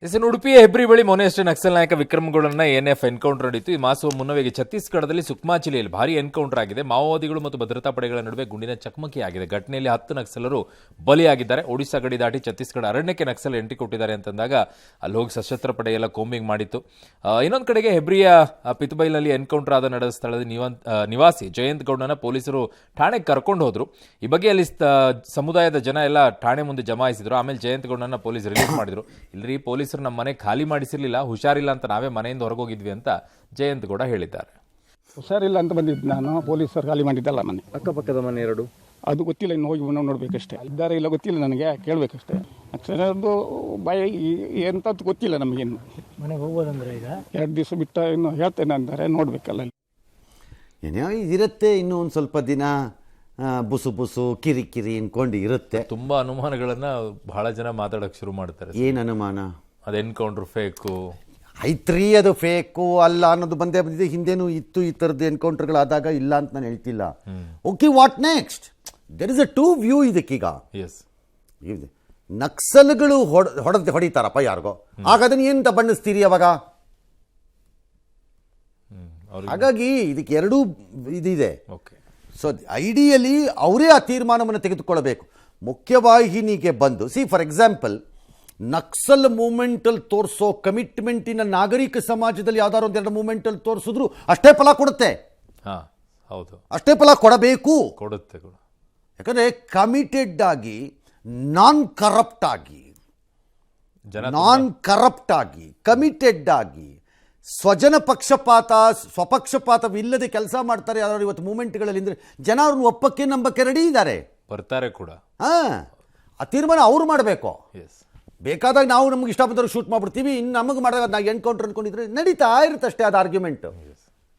ಇನ್ನು ಉಡುಪಿಯ ಹೆಬ್ರಿ ಬಳಿ ಮೊನ್ನೆಯಷ್ಟೇ ನಕ್ಸಲ್ ನಾಯಕ ವಿಕ್ರಮಗೌಡರನ್ನ ಎನ್ಎಫ್ ಎನ್ಕೌಂಟರ್ ನಡೆಯಿತು. ಈ ಮಾಸದ ಮುನ್ನವೇ ಛತ್ತೀಸ್ಗಢದಲ್ಲಿ ಸುಕ್ಮಾ ಜಿಲ್ಲೆಯಲ್ಲಿ ಭಾರೀ ಎನ್ಕೌಂಟರ್ ಆಗಿದೆ. ಮಾವೋವಾದಿಗಳು ಮತ್ತು ಭದ್ರತಾ ಪಡೆಗಳ ನಡುವೆ ಗುಂಡಿನ ಚಕಮಕಿ ಆಗಿದೆ. ಘಟನೆಯಲ್ಲಿ 10 ನಕ್ಸಲರು ಬಲಿಯಾಗಿದ್ದಾರೆ. ಒಡಿಶಾ ಗಡಿ ದಾಟಿ ಛತ್ತೀಸ್ಗಢ ಅರಣ್ಯಕ್ಕೆ ನಕ್ಸಲ್ ಎಂಟ್ರಿ ಕೊಟ್ಟಿದ್ದಾರೆ ಅಂತಂದಾಗ ಅಲ್ಲಿ ಹೋಗಿ ಸಶಸ್ತ್ರ ಪಡೆಯೆಲ್ಲ ಕೋಂಬಿಂಗ್ ಮಾಡಿತ್ತು. ಇನ್ನೊಂದು ಕಡೆಗೆ ಹೆಬ್ರಿಯ ಪಿತಬೈಲ್ನಲ್ಲಿ ಎನ್ಕೌಂಟರ್ ಆದ ನಡೆದ ಸ್ಥಳದ ನಿವಾಸಿ ಜಯಂತ್ ಗೌಡನ ಪೊಲೀಸರು ಠಾಣೆಗೆ ಕರ್ಕೊಂಡು ಹೋದ್ರು. ಈ ಬಗ್ಗೆ ಅಲ್ಲಿ ಸಮುದಾಯದ ಜನ ಎಲ್ಲ ಠಾಣೆ ಮುಂದೆ ಜಮಾಯಿಸಿದ್ರು. ಆಮೇಲೆ ಜಯಂತ್ ಗೌಡನ ಪೊಲೀಸ್ ರಿಲೀಸ್ ಮಾಡಿದ್ರು. ಇಲ್ಲರಿ ಪೊಲೀಸರು ನಮ್ಮ ಮನೆ ಖಾಲಿ ಮಾಡಿಸಿರ್ಲಿಲ್ಲ, ಹುಷಾರಿಲ್ಲ ಅಂತ ನಾವೇ ಮನೆಯಿಂದ ಹೊರಗೋಗಿದ್ವಿ ಅಂತ ಜಯಂತ್ ಗೌಡ ಹೇಳಿದ್ದಾರೆ. ಹುಷಾರಿಲ್ಲ ಅಂತ ಬಂದಿದ್ದು ನಾನು, ಪೊಲೀಸರು ಖಾಲಿ ಮಾಡಿದ್ದಲ್ಲ ಮನೆ. ಅಕ್ಕಪಕ್ಕದ ಮನೆ ಎರಡು ಅದು ಗೊತ್ತಿಲ್ಲ, ಇನ್ನು ಹೋಗಿ ನೋಡಬೇಕಷ್ಟೇ. ಇದ್ದಾರೆ ಇಲ್ಲ ಗೊತ್ತಿಲ್ಲ ನನಗೆ, ಕೇಳಬೇಕಷ್ಟೇ. ಅಕ್ಷರದ್ದು ಭಯ ಎಂಥದ್ದು ಗೊತ್ತಿಲ್ಲ ನಮಗಿನ್ನು. ಮನೆಗೆ ಹೋಗ್ಬೋದಂದ್ರೆ ಈಗ 2 ದಿವಸ ಬಿಟ್ಟು ಇನ್ನು ಹೇಳ್ತೇನೆ ಅಂತಾರೆ, ನೋಡಬೇಕಲ್ಲ. ಏನೋ ಇದಿರುತ್ತೆ, ಇನ್ನೂ ಒಂದು ಸ್ವಲ್ಪ ದಿನ ಬುಸು ಬುಸು ಕಿರಿಕಿರಿ ಅನ್ಕೊಂಡು ಇರುತ್ತೆ. ತುಂಬಾ ಅನುಮಾನಗಳನ್ನ ಬಹಳ ಜನ ಮಾತಾಡಕ್ ಶುರು ಮಾಡ್ತಾರೆ. ಏನು ಅನುಮಾನ? ಅದು ಎನ್ಕೌಂಟರ್ ಫೇಕು ಐತ್ರಿ, ಅದು ಫೇಕು ಅಲ್ಲ ಅನ್ನೋದು ಬಂದೇ ಬಂದಿದೆ. ಹಿಂದೇನು ಇತ್ತು ಈ ಥರದ್ದು ಎನ್ಕೌಂಟರ್ಗಳಾದಾಗ, ಇಲ್ಲ ಅಂತ ನಾನು ಹೇಳ್ತಿಲ್ಲ. Okay, what next? There is a two view ಇದಕ್ಕೀಗ. ನಕ್ಸಲ್ಗಳು ಹೊಡಿತಾರಪ್ಪ ಯಾರಿಗೋ, ಆಗ ಅದನ್ನು ಏನಂತ ಬಣ್ಣಿಸ್ತೀರಿ ಅವಾಗ? ಹಾಗಾಗಿ ಇದಕ್ಕೆ ಎರಡೂ ಇದಿದೆ. ಸೊ ಐಡಿಯಲಿ ಅವರೇ ಆ ತೀರ್ಮಾನವನ್ನು ತೆಗೆದುಕೊಳ್ಳಬೇಕು. ಮುಖ್ಯವಾಹಿನಿಗೆ ಬಂದು ಫಾರ್ ಎಕ್ಸಾಂಪಲ್ ನಕ್ಸಲ್ ಮೂವ್ಮೆಂಟಲ್ಲಿ ತೋರಿಸೋ ಕಮಿಟ್ಮೆಂಟಿನ ನಾಗರಿಕ ಸಮಾಜದಲ್ಲಿ ಯಾವ್ದಾದ್ರು ಒಂದೆರಡು ಮೂವ್ಮೆಂಟಲ್ಲಿ ತೋರಿಸಿದ್ರು ಅಷ್ಟೇ ಫಲ ಕೊಡುತ್ತೆ. ಹೌದು, ಅಷ್ಟೇ ಫಲ ಕೊಡಬೇಕು, ಕೊಡುತ್ತೆ. ಯಾಕಂದರೆ ಕಮಿಟೆಡ್ ಆಗಿ ನಾನ್ ಕರಪ್ಟ್ ಆಗಿ ಕಮಿಟೆಡ್ ಆಗಿ ಸ್ವಜನ ಪಕ್ಷಪಾತ ಸ್ವಪಕ್ಷಪಾತವಿಲ್ಲದೆ ಕೆಲಸ ಮಾಡ್ತಾರೆ ಯಾರು ಇವತ್ತು ಮೂವ್ಮೆಂಟ್ಗಳಲ್ಲಿ. ಅಂದರೆ ಜನ ಅವ್ರನ್ನ ಒಪ್ಪಕ್ಕೆ ನಂಬಕ್ಕೆ ರೆಡಿ ಇದ್ದಾರೆ, ಬರ್ತಾರೆ ಕೂಡ. ಆ ತೀರ್ಮಾನ ಅವ್ರು ಮಾಡಬೇಕು. ಬೇಕಾದಾಗ ನಾವು ನಮ್ಗೆ ಇಷ್ಟ ಬಂದವರು ಶೂಟ್ ಮಾಡ್ಬಿಡ್ತೀವಿ, ಇನ್ನು ನಮಗೆ ಮಾಡಿದಾಗ ನಾವು ಎನ್ಕೌಂಟರ್ ಅಂದ್ಕೊಂಡಿದ್ರೆ ನಡೀತಾ ಇರುತ್ತೆ ಅಷ್ಟೇ ಅದು ಆರ್ಗ್ಯುಮೆಂಟ್.